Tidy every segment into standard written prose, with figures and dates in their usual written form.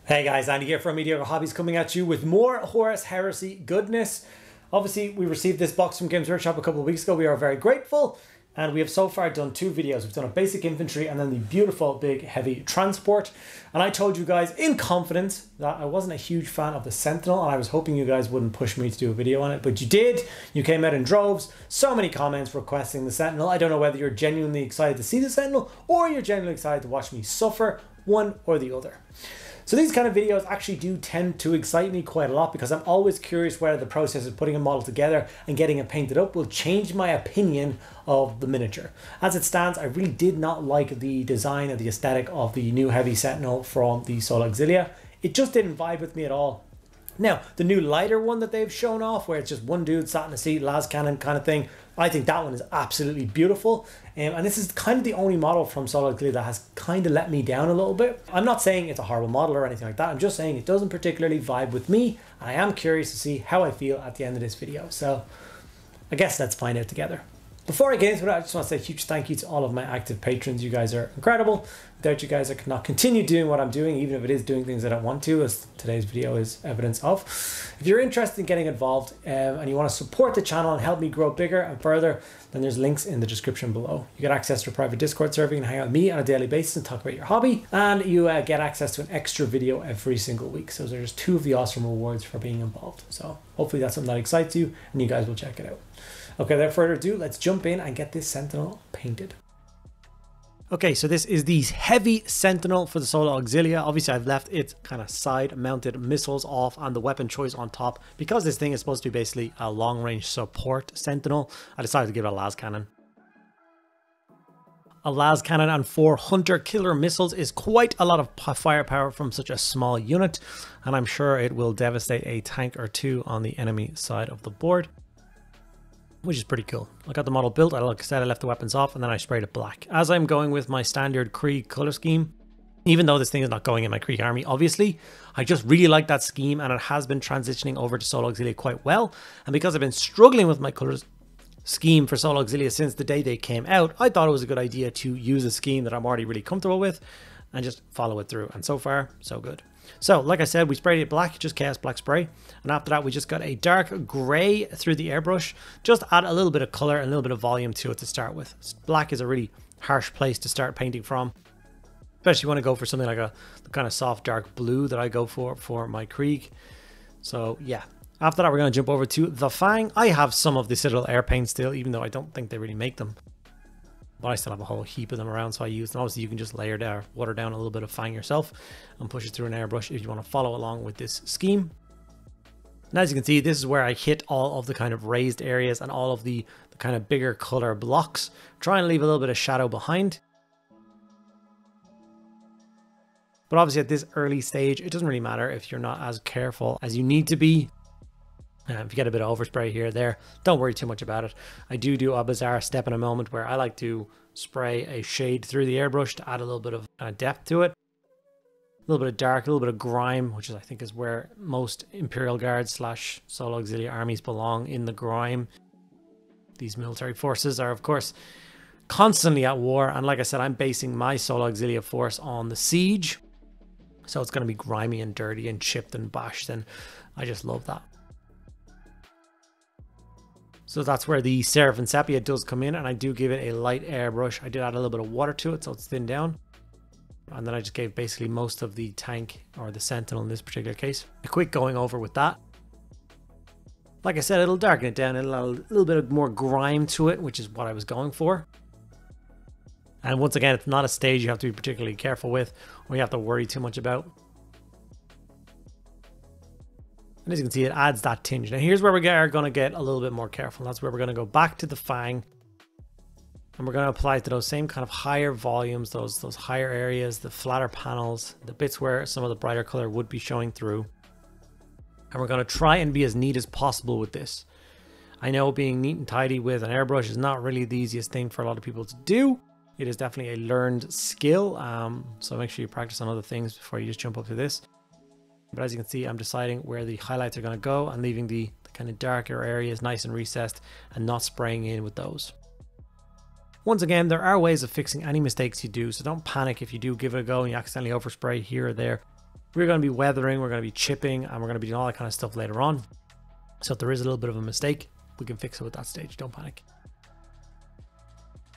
Hey guys, Andy here from Mediocre Hobbies coming at you with more Horus Heresy goodness. Obviously, we received this box from Games Workshop a couple of weeks ago. We are very grateful, and we have so far done two videos. We've done a basic infantry and then the beautiful big heavy transport. And I told you guys in confidence that I wasn't a huge fan of the Sentinel, and I was hoping you guys wouldn't push me to do a video on it, but you did. You came out in droves. So many comments requesting the Sentinel. I don't know whether you're genuinely excited to see the Sentinel or you're genuinely excited to watch me suffer, one or the other. So these kind of videos actually do tend to excite me quite a lot because I'm always curious whether the process of putting a model together and getting it painted up will change my opinion of the miniature. As it stands, I really did not like the design and the aesthetic of the new heavy Sentinel from the Auxilia. It just didn't vibe with me at all. Now, the new lighter one that they've shown off, where it's just one dude sat in a seat, las cannon kind of thing, I think that one is absolutely beautiful. And this is kind of the only model from Auxilia that has kind of let me down a little bit. I'm not saying it's a horrible model or anything like that. I'm just saying it doesn't particularly vibe with me. I am curious to see how I feel at the end of this video. So I guess let's find out together. Before I get into it, I just want to say a huge thank you to all of my active patrons. You guys are incredible. Without you guys, I could not continue doing what I'm doing, even if it is doing things I don't want to, as today's video is evidence of. If you're interested in getting involved and you want to support the channel and help me grow bigger and further, then there's links in the description below. You get access to a private Discord server. You can hang out with me on a daily basis and talk about your hobby, and you get access to an extra video every single week. So there's two of the awesome rewards for being involved. So hopefully that's something that excites you and you guys will check it out. Okay, without further ado, let's jump in and get this Sentinel painted. Okay, so this is the heavy Sentinel for the Auxilia. Obviously, I've left its kind of side-mounted missiles off and the weapon choice on top. Because this thing is supposed to be basically a long-range support Sentinel, I decided to give it a las cannon. A las cannon and 4 hunter killer missiles is quite a lot of firepower from such a small unit, and I'm sure it will devastate a tank or two on the enemy side of the board, which is pretty cool. I got the model built, like I said, I left the weapons off and then I sprayed it black. As I'm going with my standard Krieg color scheme, even though this thing is not going in my Krieg army, obviously, I just really like that scheme and it has been transitioning over to Auxilia quite well. And because I've been struggling with my colors scheme for Auxilia since the day they came out, I thought it was a good idea to use a scheme that I'm already really comfortable with and just follow it through. And so far, so good. So, like I said, we sprayed it black, just Chaos Black spray. And after that, we just got a dark grey through the airbrush. Just add a little bit of colour and a little bit of volume to it to start with. Black is a really harsh place to start painting from. Especially if you want to go for something like the kind of soft dark blue that I go for my Krieg. So, yeah. After that, we're going to jump over to the Fang. I have some of the Citadel air paint still, even though I don't think they really make them. But I still have a whole heap of them around, so I use them. Obviously, you can just layer down, water down a little bit of Fang yourself and push it through an airbrush if you want to follow along with this scheme. And as you can see, this is where I hit all of the kind of raised areas and all of the kind of bigger color blocks. Try and leave a little bit of shadow behind. But obviously at this early stage, it doesn't really matter if you're not as careful as you need to be. If you get a bit of overspray here or there, don't worry too much about it. I do a bizarre step in a moment where I like to spray a shade through the airbrush to add a little bit of depth to it. A little bit of dark, a little bit of grime, which I think is where most Imperial Guard / Auxilia armies belong, in the grime. These military forces are, of course, constantly at war. And like I said, I'm basing my Auxilia force on the siege. So it's going to be grimy and dirty and chipped and bashed. And I just love that. So that's where the Seraphin Sepia does come in, and I do give it a light airbrush. I did add a little bit of water to it so it's thinned down. And then I just gave basically most of the tank, or the Sentinel in this particular case, a quick going over with that. Like I said, it'll darken it down, it'll add a little bit more grime to it, which is what I was going for. And once again, it's not a stage you have to be particularly careful with, or you have to worry too much about. And as you can see, it adds that tinge. Now here's where we are going to get a little bit more careful. That's where we're going to go back to the Fang. And we're going to apply it to those same kind of higher volumes, those higher areas, the flatter panels, the bits where some of the brighter color would be showing through. And we're going to try and be as neat as possible with this. I know being neat and tidy with an airbrush is not really the easiest thing for a lot of people to do. It is definitely a learned skill. So make sure you practice on other things before you just jump up to this. But as you can see, I'm deciding where the highlights are going to go and leaving the kind of darker areas nice and recessed and not spraying in with those. Once again, there are ways of fixing any mistakes you do, so don't panic if you do give it a go and you accidentally overspray here or there. We're going to be weathering, we're going to be chipping, and we're going to be doing all that kind of stuff later on. So if there is a little bit of a mistake, we can fix it with that stage. Don't panic.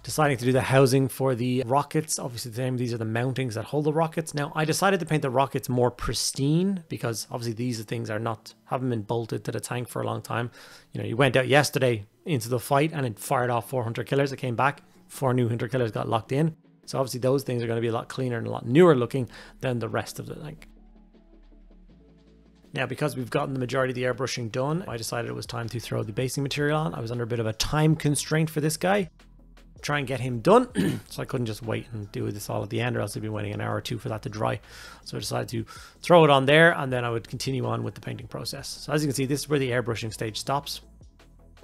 Deciding to do the housing for the rockets. Obviously, these are the mountings that hold the rockets. Now, I decided to paint the rockets more pristine because obviously these things haven't been bolted to the tank for a long time. You know, you went out yesterday into the fight and it fired off 4 hunter killers. It came back, 4 new hunter killers got locked in. So obviously those things are going to be a lot cleaner and a lot newer looking than the rest of the tank. Now, because we've gotten the majority of the airbrushing done, I decided it was time to throw the basing material on. I was under a bit of a time constraint for this guy. Try and get him done. So I couldn't just wait and do this all at the end, or else I'd be waiting an hour or two for that to dry. So I decided to throw it on there, and then I would continue on with the painting process. So as you can see, this is where the airbrushing stage stops.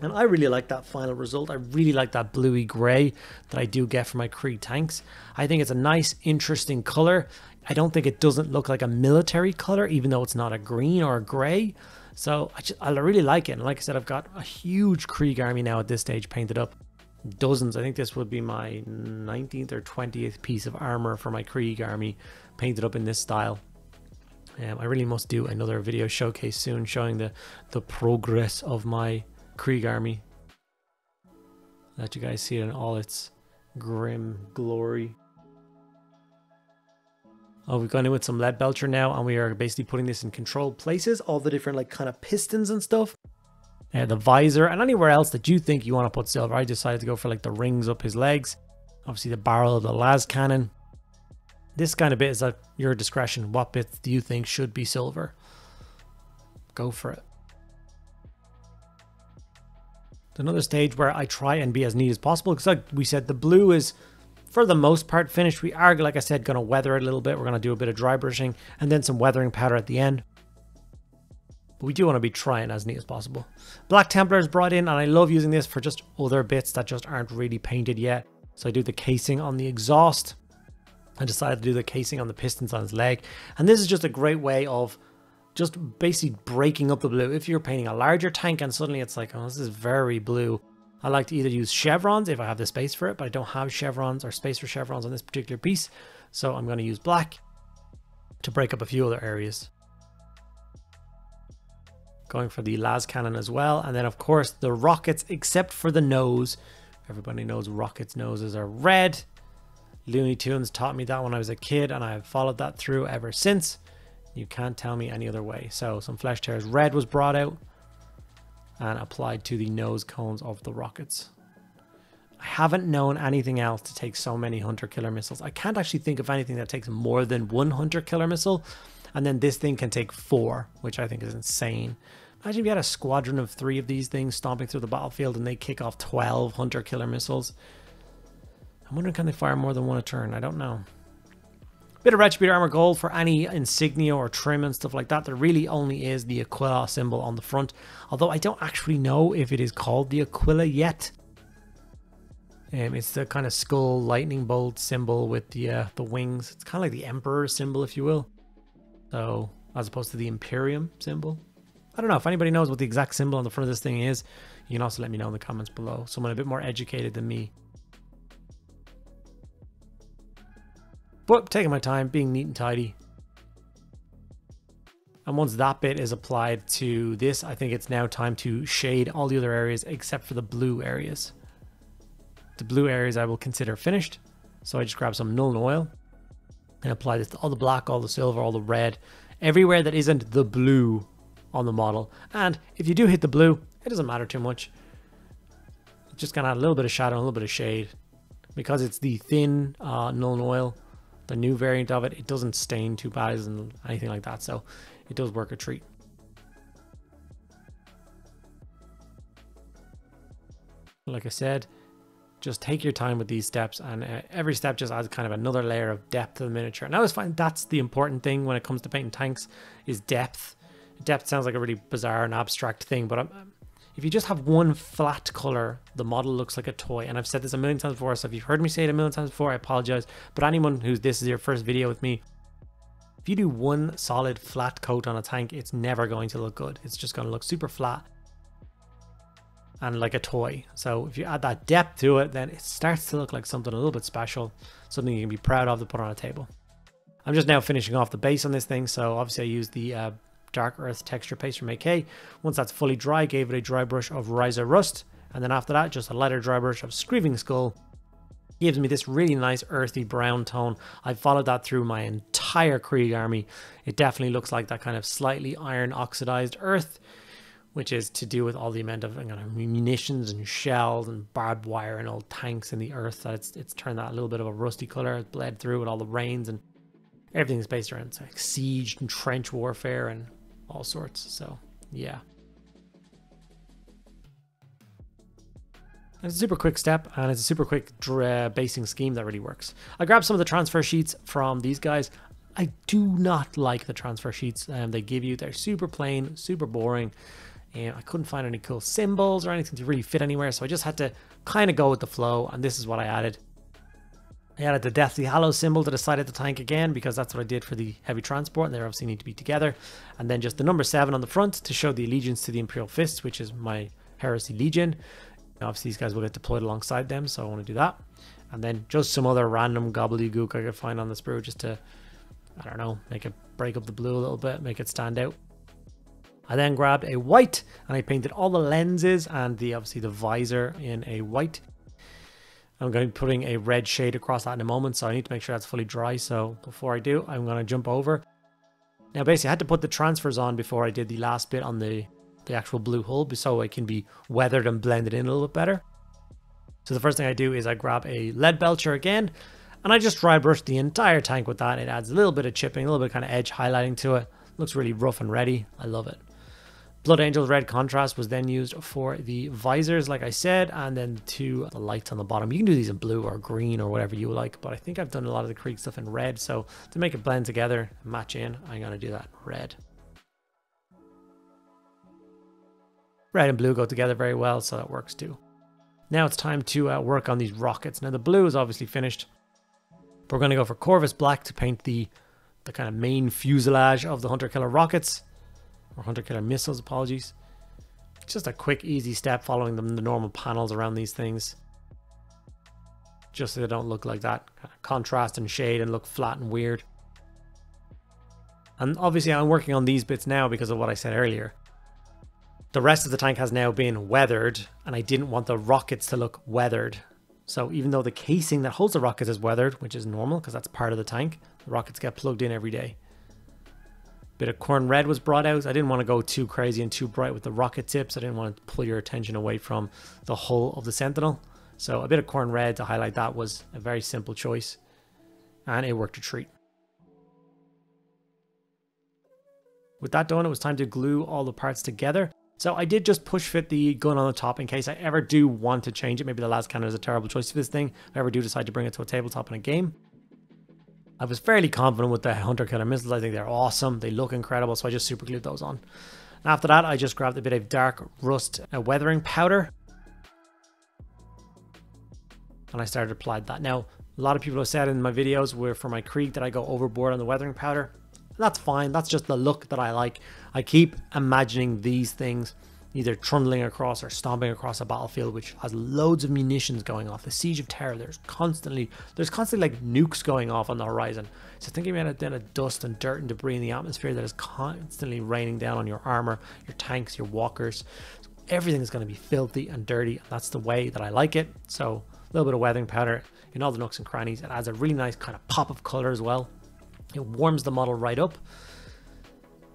And I really like that final result. I really like that bluey gray that I do get for my Krieg tanks. I think it's a nice, interesting color. I don't think it doesn't look like a military color, even though it's not a green or a gray. So I really like it. And like I said, I've got a huge Krieg army now at this stage painted up. Dozens. I think this would be my 19th or 20th piece of armor for my Krieg army painted up in this style. I really must do another video showcase soon showing the progress of my Krieg army. Let you guys see it in all its grim glory. Oh, we've gone in with some lead belcher now, and we are basically putting this in controlled places, all the different like kind of pistons and stuff. The visor and anywhere else that you think you want to put silver. I decided to go for like the rings up his legs. Obviously the barrel of the las cannon. This kind of bit is at your discretion. What bits do you think should be silver? Go for it. Another stage where I try and be as neat as possible, because like we said, the blue is for the most part finished. We are, like I said, going to weather it a little bit. We're going to do a bit of dry brushing and then some weathering powder at the end. But we do want to be trying as neat as possible. Black Templar is brought in, and I love using this for just other bits that just aren't really painted yet. So I do the casing on the exhaust. I decided to do the casing on the pistons on his leg. And this is just a great way of just basically breaking up the blue. If you're painting a larger tank and suddenly it's like, oh, this is very blue. I like to either use chevrons if I have the space for it, but I don't have chevrons or space for chevrons on this particular piece. So I'm going to use black to break up a few other areas. Going for the las cannon as well. And then of course the rockets, except for the nose. Everybody knows rockets' noses are red. Looney Tunes taught me that when I was a kid, and I have followed that through ever since. You can't tell me any other way. So some Flesh Tear's red was brought out and applied to the nose cones of the rockets. I haven't known anything else to take so many hunter killer missiles. I can't actually think of anything that takes more than 1 hunter killer missile. And then this thing can take 4, which I think is insane. Imagine if you had a squadron of 3 of these things stomping through the battlefield and they kick off 12 hunter killer missiles. I'm wondering, can they fire more than 1 a turn? I don't know. Bit of Retributor Armor Gold for any insignia or trim and stuff like that. There really only is the Aquila symbol on the front. Although I don't actually know if it is called the Aquila yet. It's the kind of skull lightning bolt symbol with the wings. It's kind of like the Emperor symbol, if you will. So, as opposed to the Imperium symbol. I don't know if anybody knows what the exact symbol on the front of this thing is. You can also let me know in the comments below. Someone a bit more educated than me. But taking my time, being neat and tidy. And once that bit is applied to this, I think it's now time to shade all the other areas except for the blue areas. The blue areas I will consider finished. So I just grab some Nuln Oil and apply this to all the black, all the silver, all the red, everywhere that isn't the blue on the model. And if you do hit the blue, it doesn't matter too much. It's just gonna add a little bit of shadow, a little bit of shade. Because it's the thin Nuln Oil, the new variant of it, it doesn't stain too bad and anything like that. So it does work a treat. Like I said, just take your time with these steps, and every step just adds kind of another layer of depth to the miniature. And I always find that's the important thing when it comes to painting tanks, is depth. Depth sounds like a really bizarre and abstract thing, but if you just have one flat color, the model looks like a toy. And I've said this a million times before, so if you've heard me say it a million times before, I apologize. But anyone who's this is your first video with me, if you do one solid flat coat on a tank, it's never going to look good. It's just going to look super flat and like a toy. So if you add that depth to it, then it starts to look like something a little bit special, something you can be proud of to put on a table. I'm just now finishing off the base on this thing. So obviously I used the Dark Earth texture paste from AK. Once that's fully dry, gave it a dry brush of Ryza Rust. And then after that, just a lighter dry brush of Screaming Skull. Gives me this really nice earthy brown tone. I followed that through my entire Krieg army. It definitely looks like that kind of slightly iron oxidized earth, which is to do with all the amount of munitions and shells and barbed wire and old tanks in the earth. That it's turned that a little bit of a rusty color. It's bled through with all the rains, and everything's based around like siege and trench warfare and all sorts. So yeah. It's a super quick step, and it's a super quick basing scheme that really works. I grabbed some of the transfer sheets from these guys. I do not like the transfer sheets they give you. They're super plain, super boring, and I couldn't find any cool symbols or anything to really fit anywhere, so I just had to kind of go with the flow, and this is what I added. I added the Deathly Hallows symbol to the side of the tank again, because that's what I did for the heavy transport, and they obviously need to be together. And then just the number 7 on the front to show the allegiance to the Imperial Fists, which is my Heresy Legion. Obviously these guys will get deployed alongside them, so I want to do that. And then just some other random gobbledygook I could find on the sprue, just to, I don't know, make it break up the blue a little bit, make it stand out. I then grabbed a white, and I painted all the lenses and obviously the visor in a white. I'm going to be putting a red shade across that in a moment, so I need to make sure that's fully dry. So before I do, I'm going to jump over. Now basically I had to put the transfers on before I did the last bit on the actual blue hull, so it can be weathered and blended in a little bit better. So the first thing I do is I grab a lead belcher again, and I just dry brush the entire tank with that. It adds a little bit of chipping, a little bit of kind of edge highlighting to it. Looks really rough and ready. I love it. Blood Angel's red contrast was then used for the visors, like I said, and then the lights on the bottom. You can do these in blue or green or whatever you like, but I think I've done a lot of the Krieg stuff in red, so to make it blend together, match in, I'm going to do that red. Red and blue go together very well, so that works too. Now it's time to work on these rockets. Now the blue is obviously finished. We're going to go for Corvus Black to paint the kind of main fuselage of the Hunter Killer rockets. Or Hunter Killer missiles, apologies. It's just a quick, easy step following the normal panels around these things. Just so they don't look like that. Kind of contrast and shade and look flat and weird. And obviously I'm working on these bits now because of what I said earlier. The rest of the tank has now been weathered, and I didn't want the rockets to look weathered. So even though the casing that holds the rockets is weathered, which is normal because that's part of the tank, the rockets get plugged in every day. Bit of corn red was brought out. I didn't want to go too crazy and too bright with the rocket tips. I didn't want to pull your attention away from the hull of the Sentinel. So a bit of corn red to highlight that was a very simple choice, and it worked a treat. With that done, it was time to glue all the parts together. So I did just push fit the gun on the top in case I ever do want to change it. Maybe the las cannon is a terrible choice for this thing. If I ever do decide to bring it to a tabletop in a game. I was fairly confident with the Hunter Killer missiles. I think they're awesome. They look incredible. So I just super glued those on. And after that, I just grabbed a bit of Dark Rust weathering powder. And I started to apply that. Now, a lot of people have said in my videos where for my Krieg that I go overboard on the weathering powder. That's fine. That's just the look that I like. I keep imagining these things either trundling across or stomping across a battlefield which has loads of munitions going off. The Siege of Terror, there's constantly like nukes going off on the horizon. So thinking about it, then of dust and dirt and debris in the atmosphere that is constantly raining down on your armor, your tanks, your walkers. So everything is going to be filthy and dirty, and that's the way that I like it. So a little bit of weathering powder in all the nooks and crannies. It adds a really nice kind of pop of color as well. It warms the model right up.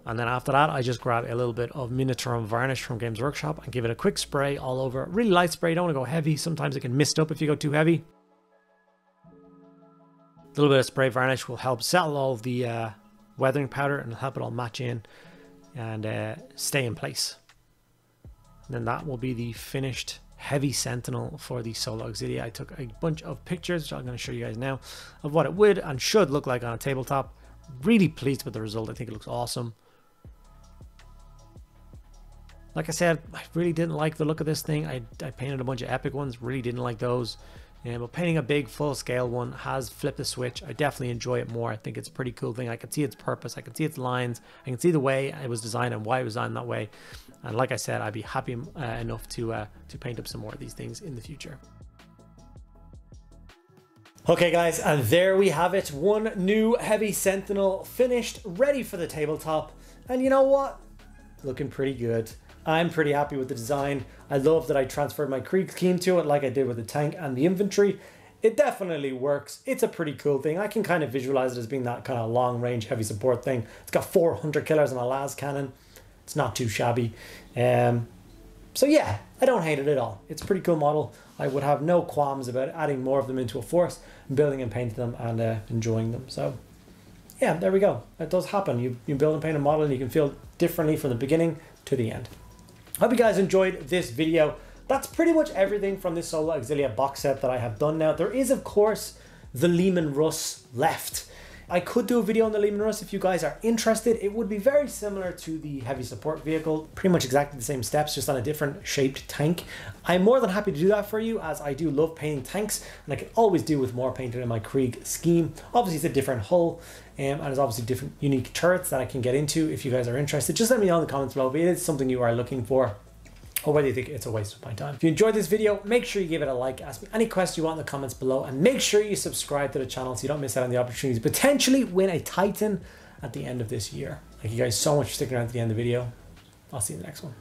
And then after that, I just grab a little bit of Minotaur varnish from Games Workshop and give it a quick spray all over. Really light spray, you don't want to go heavy. Sometimes it can mist up if you go too heavy. A little bit of spray varnish will help settle all of the weathering powder and help it all match in and stay in place. And then that will be the finished heavy Sentinel for the solo Auxilia. I took a bunch of pictures, which I'm going to show you guys now, of what it would and should look like on a tabletop. Really pleased with the result. I think it looks awesome. Like I said, I really didn't like the look of this thing. I painted a bunch of epic ones, really didn't like those. But painting a big full-scale one has flipped the switch. I definitely enjoy it more. I think it's a pretty cool thing. I can see its purpose. I can see its lines. I can see the way it was designed and why it was designed that way. And like I said, I'd be happy enough to paint up some more of these things in the future. Okay guys, and there we have it. One new heavy Sentinel finished, ready for the tabletop. And you know what? Looking pretty good. I'm pretty happy with the design. I love that I transferred my Krieg scheme to it like I did with the tank and the infantry. It definitely works. It's a pretty cool thing. I can kind of visualize it as being that kind of long range heavy support thing. It's got 400 killers and a las cannon. It's not too shabby. So yeah, I don't hate it at all. It's a pretty cool model. I would have no qualms about adding more of them into a force, building and painting them and enjoying them. So yeah, there we go. It does happen. You build and paint a model and you can feel differently from the beginning to the end. Hope you guys enjoyed this video. That's pretty much everything from this solo Auxilia box set that I have done now. There is, of course, the Leman Russ left. I could do a video on the Leman Russ if you guys are interested. It would be very similar to the heavy support vehicle, pretty much exactly the same steps, just on a different shaped tank. I'm more than happy to do that for you, as I do love painting tanks, and I can always do with more painted in my Krieg scheme. Obviously it's a different hull, and there's obviously different unique turrets that I can get into if you guys are interested. Just let me know in the comments below if it is something you are looking for, or whether you think it's a waste of my time. If you enjoyed this video, make sure you give it a like, ask me any questions you want in the comments below, and make sure you subscribe to the channel so you don't miss out on the opportunity to potentially win a Titan at the end of this year. Thank you guys so much for sticking around to the end of the video. I'll see you in the next one.